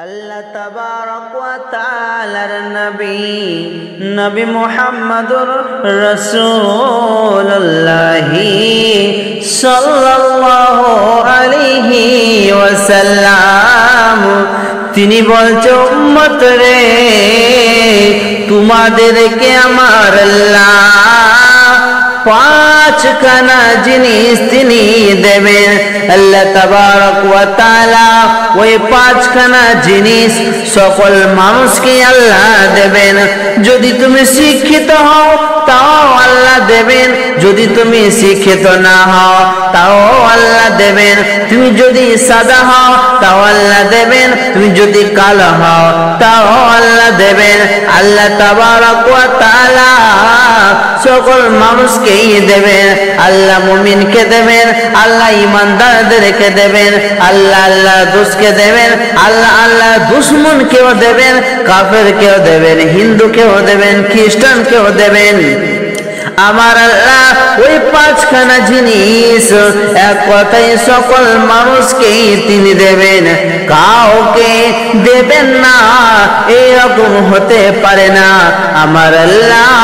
আল্লাহ তাবারক ওয়া তাআলার নবী মুহাম্মদুর রাসূলুল্লাহ সাল্লাল্লাহু আলাইহি ওয়াসাল্লাম তিনি বলছেন উম্মত রে তোমাদেরকে আমার আল্লাহ পাঁচখানা জিনিস তিনি দেবেন। আল্লাহ তাবারক ওয়া তাআলা ওই পাঁচখানা জিনিস সকল মানুষকে আল্লাহ দেবেন। যদি তুমি শিক্ষিত হও তাও আল্লাহ দেবেন, যদি তুমি শিক্ষিত না হও তাও আল্লাহ দেবেন। তুমি যদি সাদা হও তাও আল্লাহ দেবেন, তুমি যদি কালো হও তাও আল্লাহ দেবেন। আল্লাহ তাবারক ওয়া তাআলা সকল মানুষকেই দেবেন। আল্লাহ মুমিনকে দেবেন, আল্লাহ ইমানদারদেরকে দেবেন, আল্লাহ আল্লাহ দোষকে দেবেন, আল্লাহ আল্লাহ দুশমনকেও দেবেন, কাফেরকেও দেবেন, হিন্দুকেও দেবেন, খ্রিস্টানকেও দেবেন। আমার আল্লাহ ওই পাঁচখানা জিনিস এক কথায় সকল মানুষকেই তিনি দেবেন, কাউকে দেবেন না এরকম হতে পারে না। আমার আল্লাহ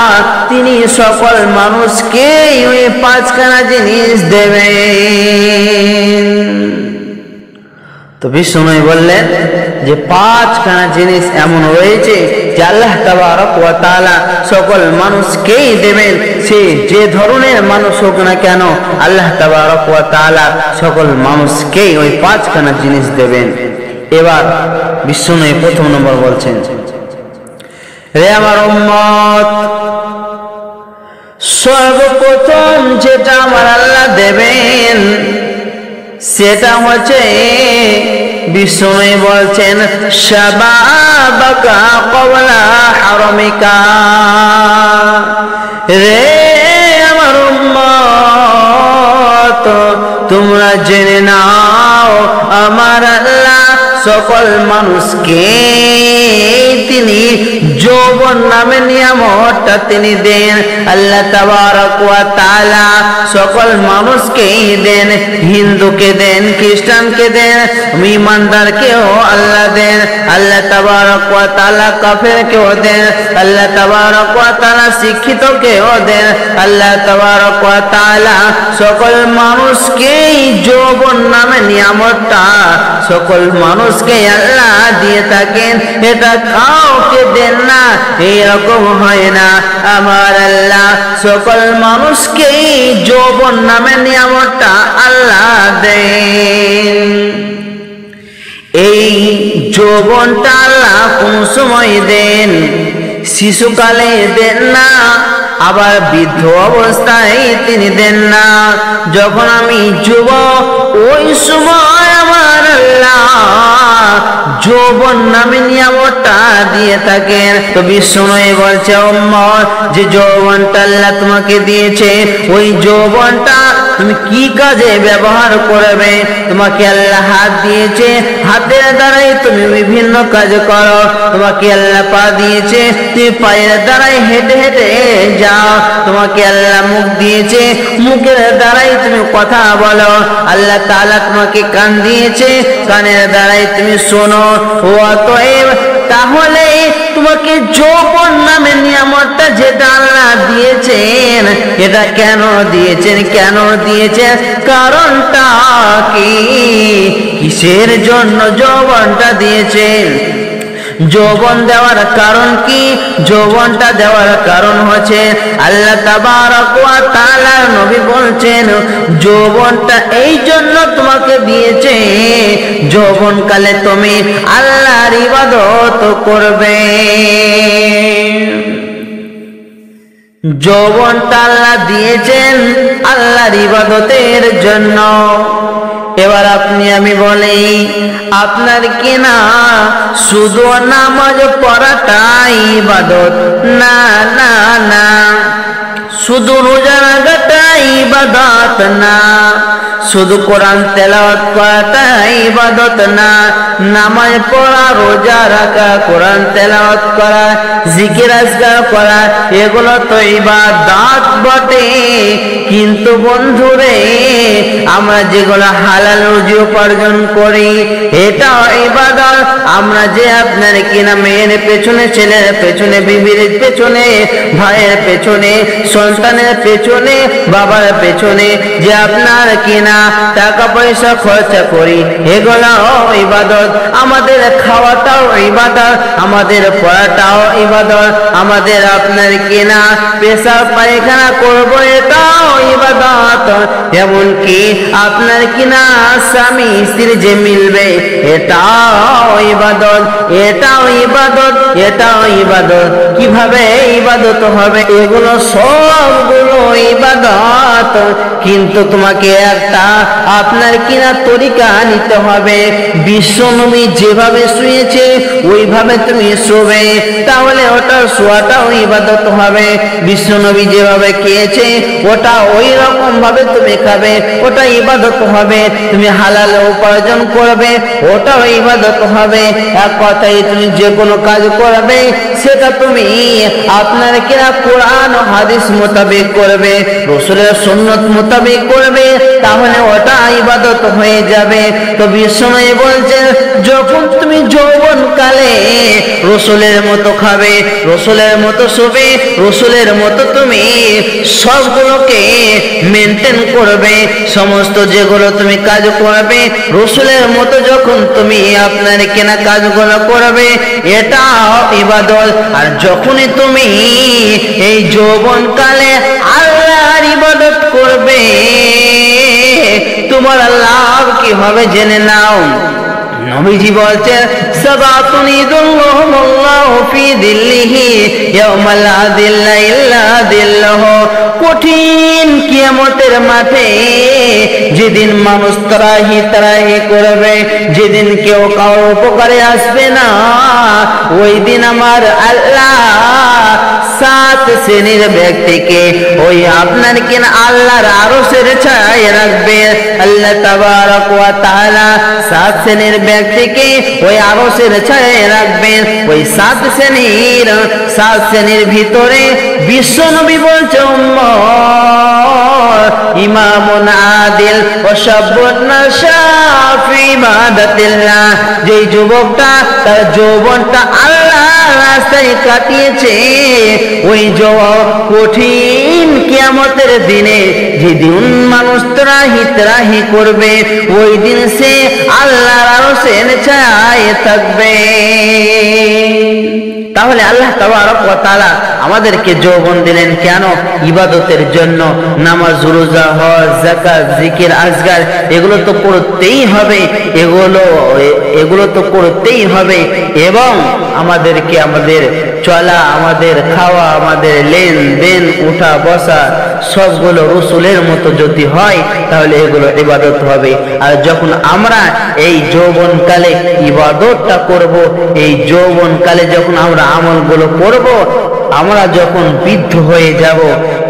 তিনি সকল মানুষকেই ওই পাঁচখানা জিনিস দেবেন। তো বিষ্ণু বললেন যে পাঁচখানা জিনিস এমন রয়েছে যে আল্লাহ তাবারক ওয়া তাআলা সকল মানুষকেই দেবেন, সে যে ধরনের মানুষ হোক না কেন আল্লাহ তাবারক ওয়া তাআলা সকল মানুষকেই ওই পাঁচখানা জিনিস দেবেন। এবার বিষ্ণু প্রথম নম্বর বলছেন, রে আমার উম্মত সর্বপ্রথম যেটা আমার আল্লাহ দেবেন সেটা হচ্ছে বিষ্ণু বলছেন শাবাবাকা ক্বাবলা হারামিকা। রে আমার উম্মত তোমরা জেনে নাও আমার আল্লাহ সকল মানুষকে তিনি যৌবন নামে নিয়ামতটা তিনি দেন। আল্লাহ তাবারক ওয়া তাআলা সকল মানুষকেই দেন, হিন্দুকে দেন, খ্রিস্টানকে দেন, ইমানদারকেও আল্লাহ দেন। আল্লাহ তাবারক ওয়া তাআলা কাফেরকেও দেন, আল্লাহ তাবারক ওয়া তাআলা শিক্ষিতকেও দেন। আল্লাহ তাবারক ওয়া তাআলা সকল মানুষকেই যৌবন নামে নিয়ামতটা সকল মানুষকে আল্লাহ দিয়ে থাকেন, এটা কাউকে দেন না এরকম হয় না। আমার আল্লাহ সকল মানুষকেই যৌবন নামে নিয়ামতটা আল্লাহ দেন। এই যৌবনটা আল্লাহ কোন সময় দেন, শিশুকালে দেন না, আবার বৃদ্ধ অবস্থায় তিনি দেন না। যখন আমি যুবক ওই সময় আমার আল্লাহ যৌবন নামে নিয়ামতটা দিয়ে থাকেন। তো বিষ্ণু বলছে উম্মত যে যৌবনটা আল্লাহ তোমাকে দিয়েছে ওই যৌবনটা তুমি কি কাজে ব্যবহার করবে। তোমাকে আল্লাহ হাত দিয়েছে, হাতের দ্বারাই তুমি বিভিন্ন কাজ করো। তোমাকে আল্লাহ পা দিয়েছে, তুমি পায়ের দ্বারাই হেঁটে হেঁটে যাও। তোমাকে আল্লাহ মুখ দিয়েছে, মুখের দ্বারাই তুমি কথা বলো। আল্লাহ তাআলা তোমাকে কান দিয়েছে, কানের দ্বারাই তুমি শোনো। অতএব তাহলে তোমাকে যৌবন নামে নিয়ামতটা যেটা আল্লাহ দিয়েছেন এটা কেন দিয়েছেন, কেন দিয়েছেন, কারণটা কি, কিসের জন্য যৌবনটা দিয়েছেন? যৌবন দেওয়ার কারণ কি? যৌবনটা দেওয়ার কারণ হচ্ছে আল্লাহ তাবারক ওয়া তাআলা নবী বলছেন যৌবনটা এই জন্য তোমাকে দিয়েছে যৌবনকালে তুমি আল্লাহর ইবাদত করবে। যৌবনটা আল্লাহ দিয়েছেন আল্লাহর ইবাদতের জন্য। এবার আপনি আমি বলি আপনার কি না শুধু নামাজ পড়াটাই ইবাদত? না না না, শুধু রোজা রাখাটাই ইবাদত না, শুধু কোরআন তেলাওয়াত করাটাই ইবাদত না। নামাজ পড়া, রোজা রাখা, কোরআন তেলাওয়াত করা, জিকির আজকার করা এগুলো তো ইবাদত বটে। কিন্তু বন্ধুরে আমরা যেগুলো হালাল রুজি উপার্জন করি এটাও ইবাদত, আমরা যে আপনার কিনা মেয়ের পেছনে, ছেলের পেছনে, বিবির পেছনে, ভাইয়ের পেছনে, সন্তানের পেছনে, বাবার পেছনে যে আপনার কিনা টাকা পয়সা খরচা করি, এগুলাও ইবাদত। আমাদের খাওয়াটাও ইবাদত, আমাদের পড়াটাও ইবাদত, আমাদের আপনার কিনা পেশাব পায়খানা করব এটাও ইবাদত, এমনকি আপনার কিনা স্বামী স্ত্রী যে মিলবে এটাও ইবাদত, এটাও ইবাদত, এটাও ইবাদত। কিভাবে ইবাদত হবে? এগুলো সবগুলো ইবাদত, কিন্তু তোমাকে একটা আপনার কিনা তরিকা নিতে হবে। বিশ্বনবী যেভাবে শুয়েছে ওইভাবে তুমি শোবে, তাহলে ওটা শোয়াটাও ইবাদত হবে। বিশ্বনবী যেভাবে খেয়েছে ওটা ওই রকম ভাবে তুমি খাবে, ওটা ইবাদত হবে। তুমি হালাল উপার্জন করবে, ওটাও ইবাদত হবে। এক কথায় তুমি যে কোনো কাজ করবে সেটা তুমি আপনার কিনা কোরআন ও হাদিস মোতাবেক করবে, রাসূলের সুন্নাত মোতাবেক করবে, তাহলে ওটা ইবাদত হয়ে যাবে। তো বিশ্বনবী বলছেন যখন তুমি যৌবন কালে রাসূলের মতো খাবে, রাসূলের মতো শোবে, রাসূলের মতো তুমি সবগুলোকে মেনটেন করবে, সমস্ত যেগুলো তুমি কাজ করবে রাসূলের মতো যখন তুমি আপনার কেনা কাজগুলো করবে এটাও ইবাদত। আর যখনই তুমি এই যৌবন কালে আল্লাহর ইবাদত করবে তোমার লাভ কি হবে জেনে নাও। নবীজি বলছেন সাবাতুন ইদুল্লাহু ফি দিল্লিহি ইয়াওমা লা দিল্লা ইল্লা দিল্লাহু। কঠিন কিয়ামতের মাঠে যেদিন মানুষ ত্রাহি ত্রাহি করবে, যেদিন কেউ কারোর উপকারে আসবে না, ওই দিন আমার আল্লাহ 7 শ্রেণীর ব্যক্তিকে ওই আপনার কিনা আল্লাহর আরশের ছায়ায় রাখবে। আল্লাহ তাবারক ওয়া তাআলা 7 শ্রেণীর ব্যক্তিকে ওই আরশের ছায়ায় রাখবেন। ওই 7 শ্রেণীর ভিতরে বিশ্বনবী বলছে ইমামুন আদিল ও শাবুন নাশাফি ইবাদাতিল্লাহ। যে যুবকটা তার যৌবনটা আল্লাহর রাস্তায় কাটিয়েছে, ওই যুবক কঠিন কিয়ামতের দিনে যেদিন মানুষ ত্রাহি ত্রাহি করবে ওই দিন সে আল্লাহর আরশের ছায়ায় থাকবে। তাহলে আল্লাহ তাবারক ওয়া তাআলা আমাদেরকে যৌবন দিলেন কেন? ইবাদতের জন্য। নামাজ, রোজা, হজ, যাকাত, জিকির, আজকার এগুলো তো করতেই হবে, এগুলো তো করতেই হবে। এবং আমাদেরকে আমাদের চলা, আমাদের খাওয়া, আমাদের লেনদেন, উঠা বসা সবগুলো রাসূলের মতো যদি হয় তাহলে এগুলো ইবাদত হবে। আর যখন আমরা এই যৌবনকালে ইবাদতটা করব, এই যৌবনকালে যখন আমরা আমলগুলো করব, আমরা যখন বৃদ্ধ হয়ে যাব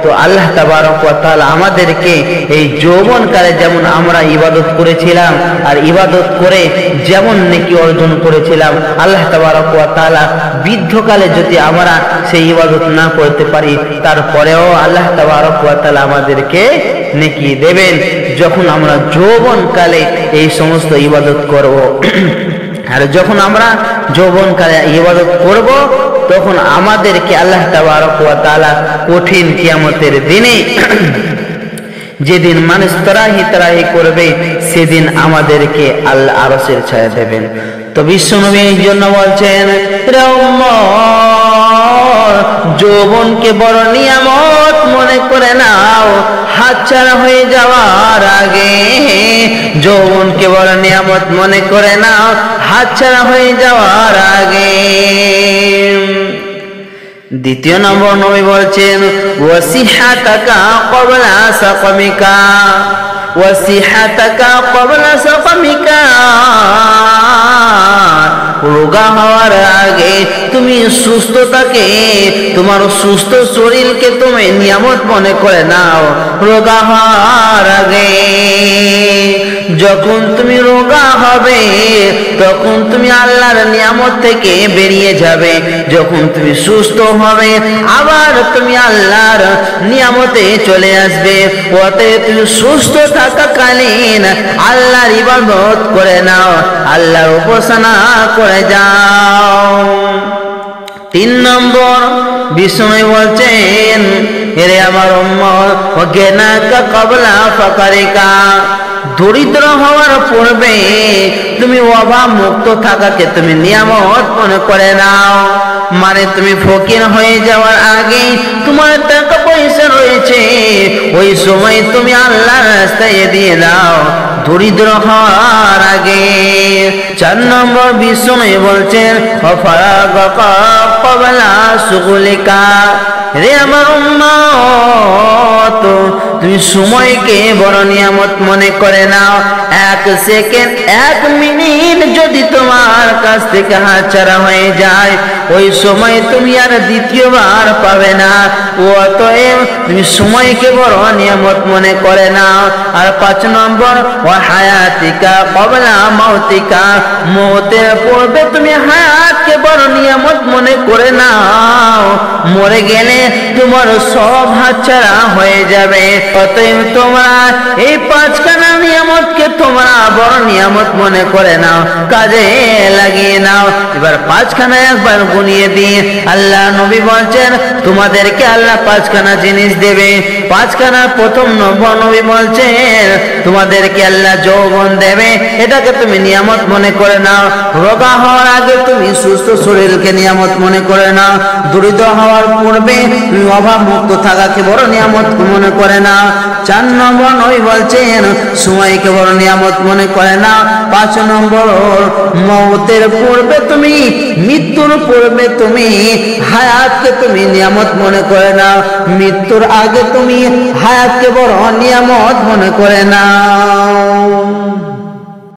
তো আল্লাহ তাবারক ওয়া তাআলা আমাদেরকে এই যৌবনকালে যেমন আমরা ইবাদত করেছিলাম আর ইবাদত করে যেমন নেকি অর্জন করেছিলাম, আল্লাহ তাবারক ওয়া তাআলা বৃদ্ধকালে যদি আমরা সেই ইবাদত না করতে পারি তারপরেও আল্লাহ তাবারক ওয়া তাআলা আমাদেরকে নেকি দেবেন যখন আমরা যৌবনকালে এই সমস্ত ইবাদত করব। আর যখন আমরা যৌবনকালে ইবাদত করব তখন আমাদেরকে আল্লাহ তাবারক ওয়া তাআলা কঠিন কিয়ামতের দিনে যেদিন মানুষ ত্রাহি ত্রাহি করবে সেদিন আমাদেরকে আল্লাহ আরশের ছায়া দেবেন। তো বিশ্বনবী এই জন্য বলছেন যৌবনকে বড় নিয়ামত মনে করে নাও, হাতছাড়া হয়ে যাওয়ার আগে। যৌবনকে বড় নিয়ামত মনে করে নাও, হাতছাড়া হয়ে যাওয়ার আগে। দ্বিতীয় নম্বর নবী বলছেন ওয়াসিহাতাকা ক্বাবলা সাকামিকা, ওয়াসিহাতাকা ক্বাবলা সাকামিকা। রোগা হওয়ার আগে তুমি তুমি সুস্থতাকে, তোমার সুস্থ শরীরকে তুমি নিয়ামত মনে করে নাও রোগা হওয়ার আগে। যখন তুমি রোগা হবে তখন তুমি আল্লাহর নিয়ামত থেকে বেরিয়ে যাবে। যখন তুমি সুস্থ হবে আবার তুমি আল্লাহর নিয়ামতে চলে আসবে। অতএব তুমি সুস্থ থাকাকালীন আল্লাহর ইবাদত করে নাও, আল্লাহর উপাসনা করে যাও। 3 নম্বর বিষ্ণু বলছেন, এরে আমার উম্মত ওয়াগনাকা ক্বাবলা ফাকারিকা, দরিদ্র হওয়ার পূর্বে তুমি অভাব মুক্ত থাকাকে তুমি নিয়ামত মনে করে নাও। মানে তুমি ফকির হয়ে যাওয়ার আগে তোমার টাকা পয়সা রয়েছে, ওই সময় তুমি আল্লাহর রাস্তায় দিয়ে দাও দরিদ্র হওয়ার আগে। 4 নম্বর বিষ্ণু বলছেন ফারাগাকা ক্বাবলা শুগুলিকা, রে আমার উম্মত তুমি সময়কে বড় নিয়ামত মনে করে নাও। 1 সেকেন্ড 1 মিনিট যদি তোমার কাছ থেকে হাতছাড়া হয়ে যায় ওই সময় তুমি আর দ্বিতীয়বার পাবে না। অতএব তুমি সময়কে বড় নিয়ামত মনে করে নাও। আর 5 নম্বর ওয়া হায়াতিকা ক্বাবলা মাউতিকা, মওতের পূর্বে তুমি হায়াতকে বড় নিয়ামত মনে করে নাও। মরে গেলে তোমার সব হাতছাড়া হয়ে যাবে। অতএব তোমরা এই 5খানা নিয়ামতকে তোমরা বড় নিয়ামত মনে করে নাও, কাজে লাগিয়ে নাও। এবার 5খানা একবার গুনিয়ে দিয়ে আল্লাহ নবী বলছেন তোমাদেরকে আল্লাহ 5খানা জিনিস দেবে। 5খানা প্রথম নবী বলছেন তোমাদেরকে আল্লাহ যৌবন দেবে, এটাকে তুমি নিয়ামত মনে করে নাও। রোগা হওয়ার আগে তুমি সুস্থ শরীরকে নিয়ামত মনে করে নাও। দরিদ্র হওয়ার পূর্বে তুমি অভাব মুক্ত থাকাকে বড় নিয়ামত মনে করে নাও। 4 নম্বর নবী বলছেন সময়কে বড় নিয়ামত মনে করে নাও। 5 নম্বর মওতের পূর্বে তুমি, মৃত্যুর পূর্বে তুমি হায়াতকে তুমি নিয়ামত মনে করে নাও। মৃত্যুর আগে তুমি হায়াতকে বড় নিয়ামত মনে করে নাও।